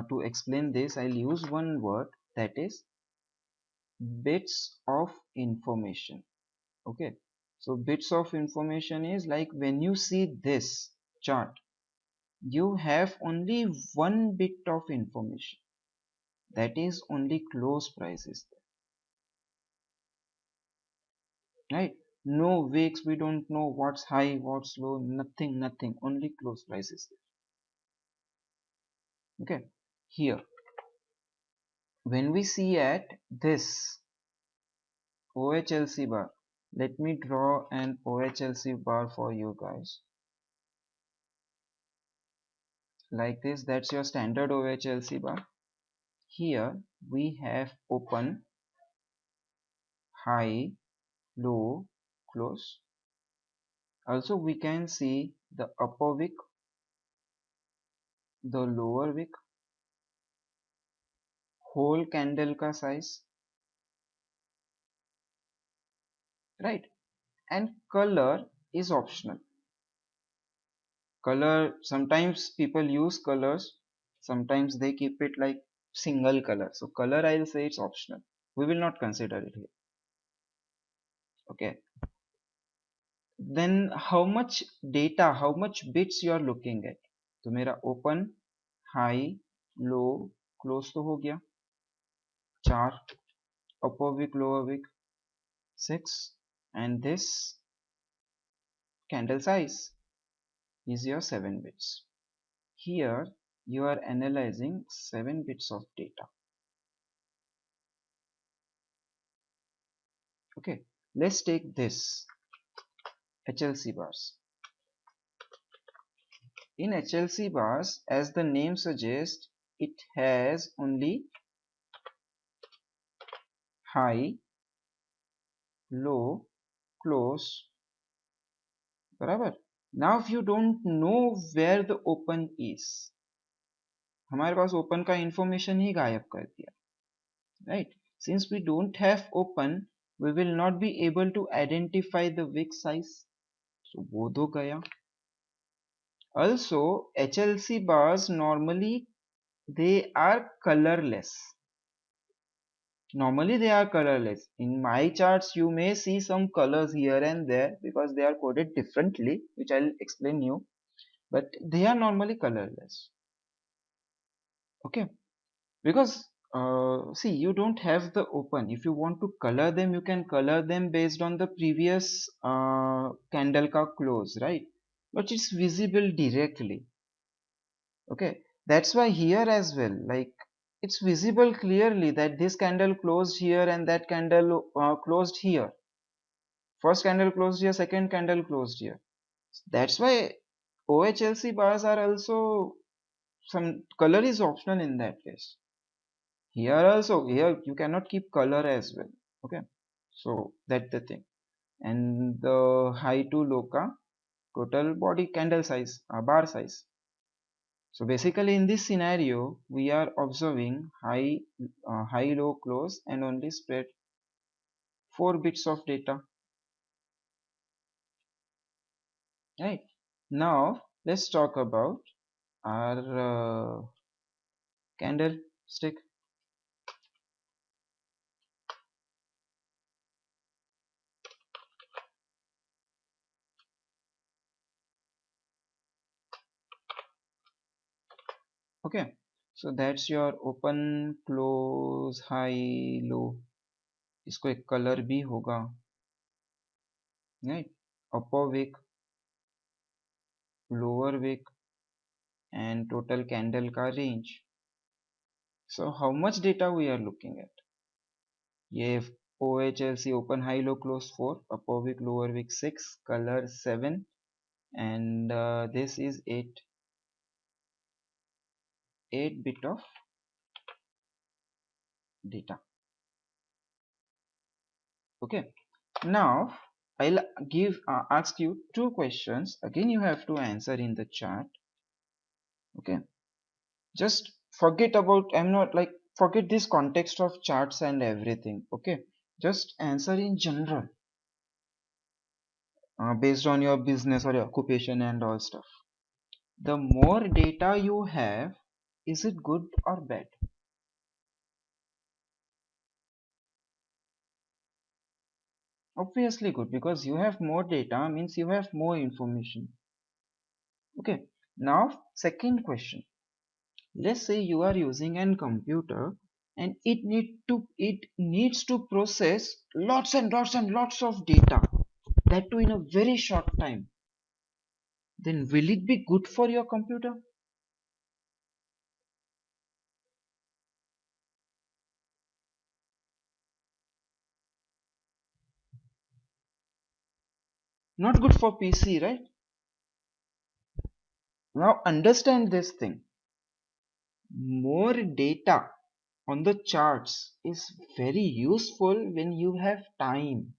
to explain this. I'll use one word, that is bits of information. Okay, so bits of information is like when you see this chart, you have only one bit of information, that is only close prices, right? No wicks, we don't know what's high, what's low, nothing, only close prices. Okay, here when we see at this OHLC bar, let me draw an OHLC bar for you guys like this. That's your standard OHLC bar. Here we have open, high, low, close. Also we can see the upper wick, the lower wick, whole candle ka size, right? And color is optional. Color, sometimes people use colors, sometimes they keep it like single color. So color, I'll say it's optional, we will not consider it here. Okay, then how much data, how much bits you are looking at? तो मेरा open, high, low, close तो हो गया 4, upper wick, lower wick 6, and this candle size is your 7 bits. Here you are analyzing 7 bits of data. Okay, let's take this HLC bars. In HLC bars, as the name suggests, it has only high, low, close, बराबर. Now if you don't know where the open is, हमारे पास open का information ही गायब कर दिया, right? Since we don't have open, we will not be able to identify the wick size, so वो तो गया. Also HLC bars normally they are colorless. Normally they are colorless. In my charts you may see some colors here and there because they are coded differently, which I'll explain you, but they are normally colorless. Okay, because see, you don't have the open. If you want to color them, you can color them based on the previous candle ka close, right? But it's visible directly. Okay, that's why here as well, like it's visible clearly that this candle closed here and that candle closed here first candle closed here, second candle closed here. That's why OHLC bars are also, some color is optional in that case. Here also, here you cannot keep color as well. Okay, so that's the thing. And the high to low ka total body candle size, bar size. So basically in this scenario, we are observing high, low, close and only spread 4 bits of data. Right. Now let's talk about our candlestick. Okay. So that's your open, close, high, low. इसको एक colour भी होगा, right? Upper wick, lower wick and total candle का range. So how much data we are looking at? ये OHLC open, high, low, close 4, upper wick, lower wick 6, color 7 and this is 8 bit of data. Okay, now I'll ask you two questions. Again, you have to answer in the chat. Okay, just forget about, I'm not like, forget this context of charts and everything. Okay, just answer in general, based on your business or your occupation and all stuff. The more data you have, is it good or bad? Obviously good, because you have more data means you have more information. Okay, now second question. Let's say you are using an computer and it needs to process lots and lots and lots of data, that too in a very short time. Then will it be good for your computer? Not good for PC, right? Now understand this thing. More data on the charts is very useful when you have time.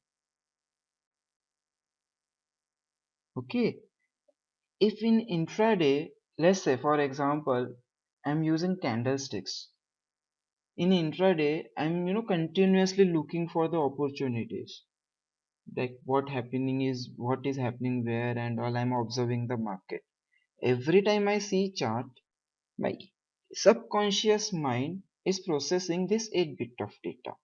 Okay, if in intraday, let's say for example, I'm using candlesticks. In intraday, I'm continuously looking for the opportunities. Like what is happening where and all, I'm observing the market. Every time I see chart, my subconscious mind is processing this 8 bit of data.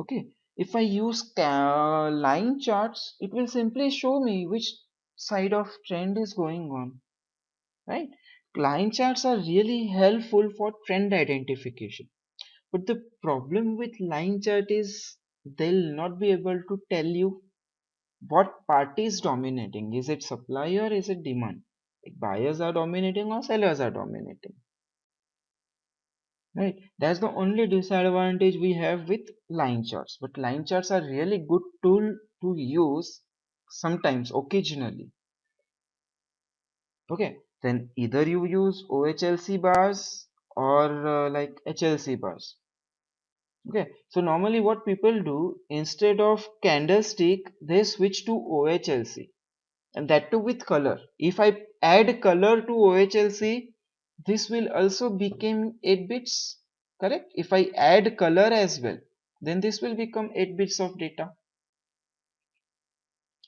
Okay, if I use line charts, it will simply show me which side of trend is going on, right? Line charts are really helpful for trend identification, but the problem with line chart is they'll not be able to tell you what party is dominating. Is it supply or is it demand? Like buyers are dominating or sellers are dominating, right? That's the only disadvantage we have with line charts, but line charts are really good tool to use sometimes, occasionally. Okay, then either you use OHLC bars or like HLC bars. Okay, so normally what people do, instead of candlestick they switch to OHLC, and that too with color. If I add color to OHLC, this will also become 8 bits, correct? If I add color as well, then this will become 8 bits of data,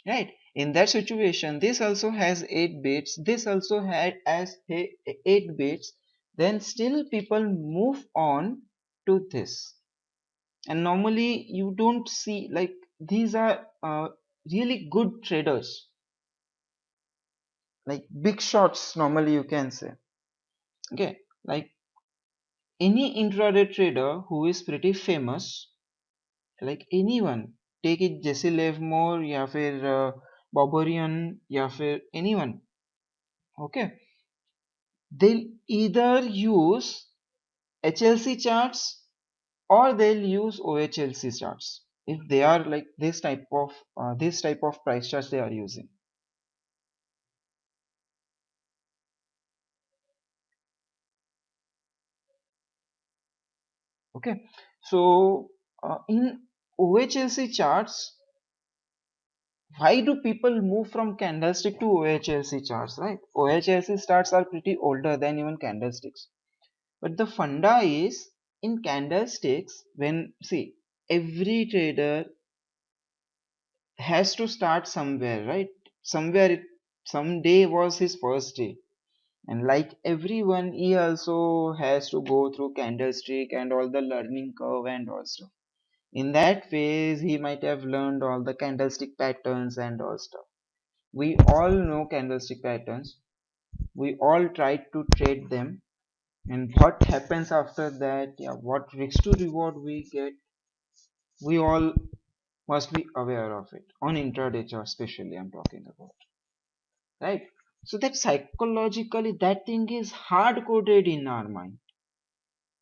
right? In that situation, this also has 8 bits, this also had as 8 bits, then still people move on to this. And normally you don't see, like, these are really good traders, like big shots normally you can say. Okay, like any intraday trader who is pretty famous, like anyone, take it Jesse Livermore या फिर Boborian या फिर anyone. Okay, they'll either use HLC charts or they'll use OHLC charts. if they are like this type of price charts they are using. Okay, so in OHLC charts, why do people move from candlestick to OHLC charts, right? OHLC charts are pretty older than even candlesticks. But the funda is, in candlesticks, when see, every trader has to start somewhere, right? Somewhere some day was his first day. And like everyone, he also has to go through candlestick and all the learning curve and all stuff. In that phase, he might have learned all the candlestick patterns and all stuff. We all know candlestick patterns. We all try to trade them. And what happens after that, yeah, what risk to reward we get, we all must be aware of it. On intraday chart, especially, I'm talking about. Right? So that psychologically, that thing is hard coded in our mind.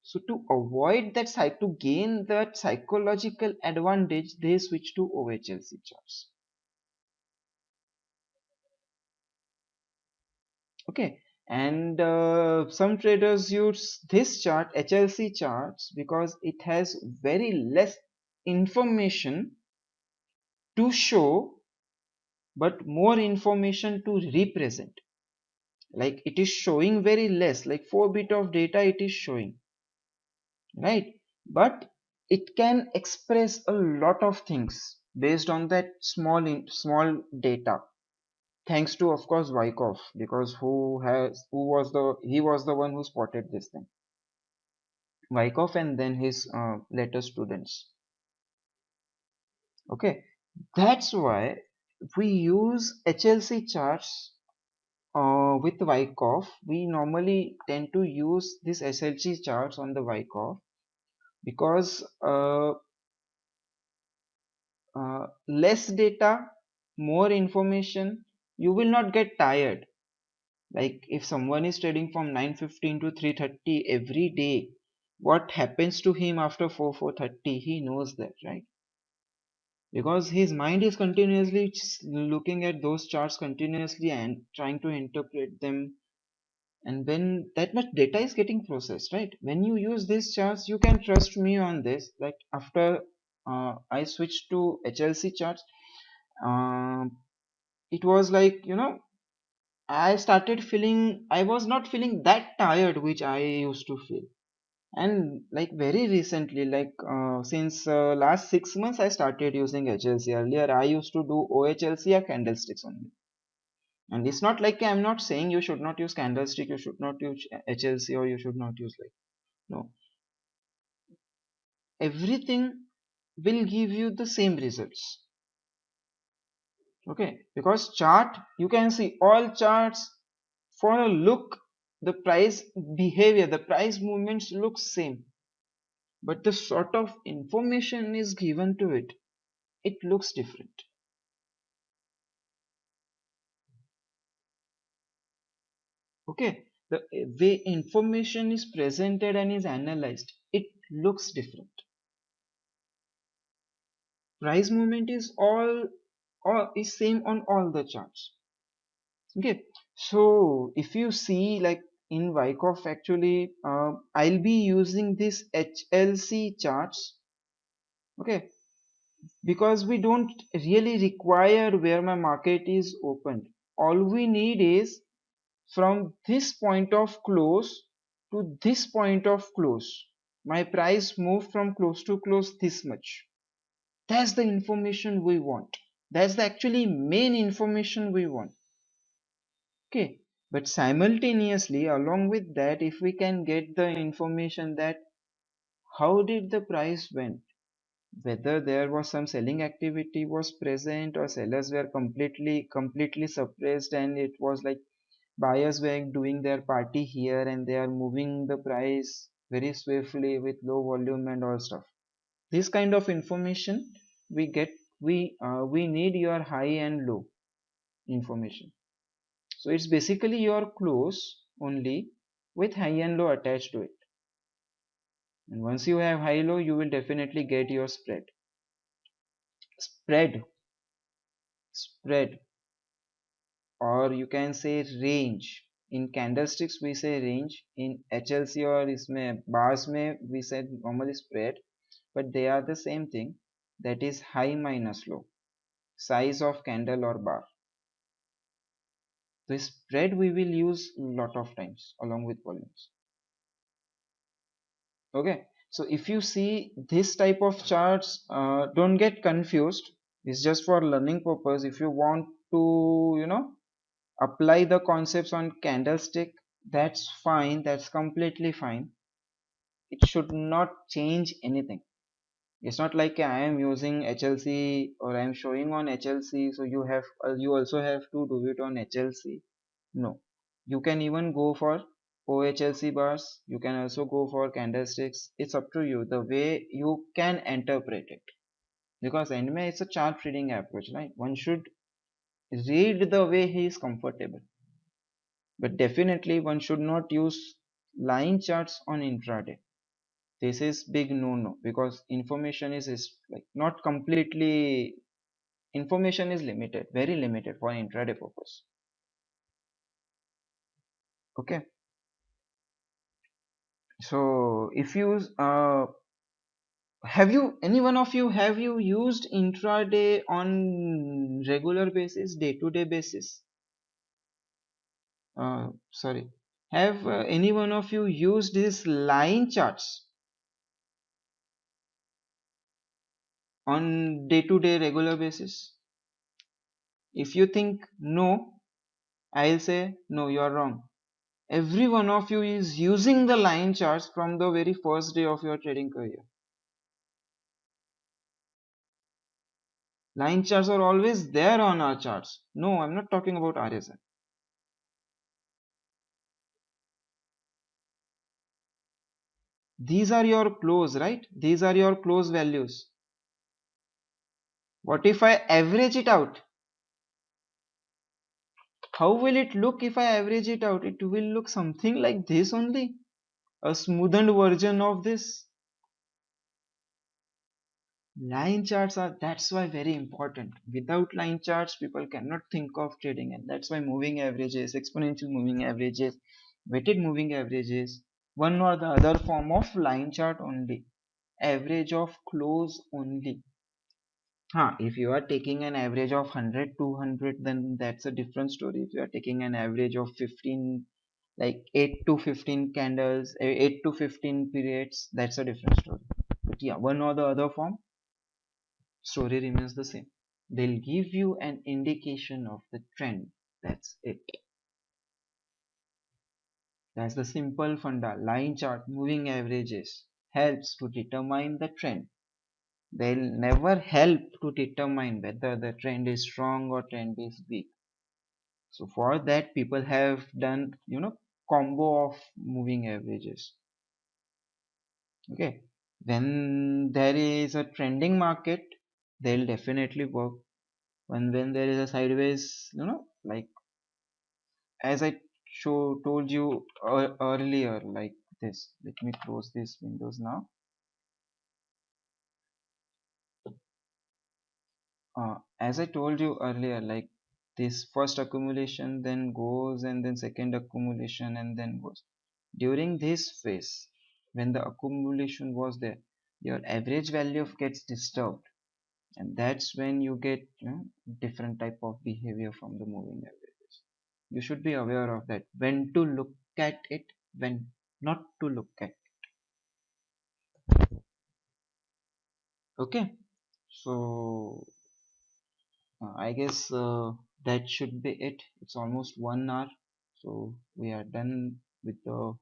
So to avoid that, to gain that psychological advantage, they switch to OHLC charts. Okay, and some traders use this chart, HLC charts, because it has very less information to show, but more information to represent. Like it is showing very less, like 4 bit of data it is showing, right? But it can express a lot of things based on that small data. Thanks to, of course, Wyckoff, because he was the one who spotted this thing. Wyckoff and then his later students. Okay, that's why we use HLC charts with Wyckoff. We normally tend to use this SLC charts on the Wyckoff because less data, more information, you will not get tired. Like if someone is trading from 9:15 to 3:30 every day, what happens to him after 4:30? He knows that, right? Because his mind is continuously looking at those charts continuously and trying to interpret them. And when that much data is getting processed, right? When you use these charts, you can trust me on this. Like after I switched to HLC charts, um, it was like, I was not feeling that tired which I used to feel. And like very recently, like since last 6 months, I started using HLC. Earlier I used to do OHLC or candlesticks only. And it's not like I'm not saying you should not use candlestick, you should not use HLC, or you should not use, like, no, everything will give you the same results. Okay, because chart, you can see all charts for a look, the price behavior, the price movements look same, but the sort of information is given to it, it looks different. Okay, the way information is presented and is analyzed, it looks different. Price movement is all is same on all the charts. Okay, so if you see, like in Wyckoff, actually I'll be using this HLC charts. Okay, because we don't really require where my market is opened. All we need is from this point of close to this point of close, my price moved from close to close this much. That's the information we want. That's the actually main information we want. Okay, but simultaneously along with that, if we can get the information that how did the price went, whether there was some selling activity was present, or sellers were completely suppressed, and it was like buyers were doing their party here and they are moving the price very swiftly with low volume and all stuff. This kind of information we get, we need your high and low information. So it's basically your close only with high and low attached to it. And once you have high low, you will definitely get your spread. spread, or you can say range. In candlesticks we say range, in HLC or इसमें bars में we said normally spread, but they are the same thing. That is high minus low, size of candle or bar. The spread we will use lot of times along with volumes. Okay, so if you see this type of charts, don't get confused. It's just for learning purpose. If you want to, apply the concepts on candlestick, that's fine, that's completely fine. It should not change anything. It's not like I am using HLC or I am showing on HLC, so you also have to do it on HLC. No, you can even go for OHLC bars. You can also go for candlesticks. It's up to you the way you can interpret it, because anyway it's a chart reading approach, right? One should read the way he is comfortable, but definitely one should not use line charts on intraday. This is big no because information is like not completely, information is limited, very limited for intraday purpose. Okay, so if you have you, any one of you, have you used intraday on regular basis, day to day basis? Sorry, have any one of you used these line charts on day to day regular basis? If you think no, I'll say no, you are wrong. Every one of you is using the line charts from the very first day of your trading career. Line charts are always there on our charts. No, I'm not talking about RSI. These are your close, right? These are your close values. What if I average it out? How will it look if I average it out? It will look something like this only. A smoothened version of this. Line charts are, that's why, very important. Without line charts people cannot think of trading, and that's why moving averages, exponential moving averages, weighted moving averages, one or the other form of line chart only, average of close only. If you are taking an average of 100 200, then that's a different story. If you are taking an average of 15, like 8 to 15 candles, 8 to 15 periods, that's a different story. But yeah, one or the other form, story remains the same. They'll give you an indication of the trend. That's it. That's the simple funda. Line chart, moving averages helps to determine the trend. They'll never help to determine whether the trend is strong or trend is weak. So for that people have done, combo of moving averages. Okay. When there is a trending market, they'll definitely work. When there is a sideways, like as I told you earlier, like this. Let me close these windows now. As I told you earlier, like this first accumulation then goes, and then second accumulation, and then goes. During this phase, when the accumulation was there, your average value gets disturbed, and that's when you get, different type of behavior from the moving averages. You should be aware of that, when to look at it, when not to look at. Okay, so I guess that should be it. It's almost 1 hour, so we are done with the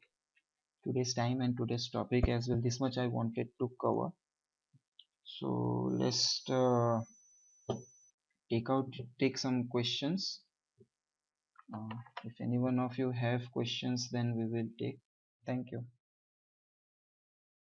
today's time and today's topic as well. This much I wanted to cover. So let's take some questions. If any one of you have questions, then we will take. Thank you.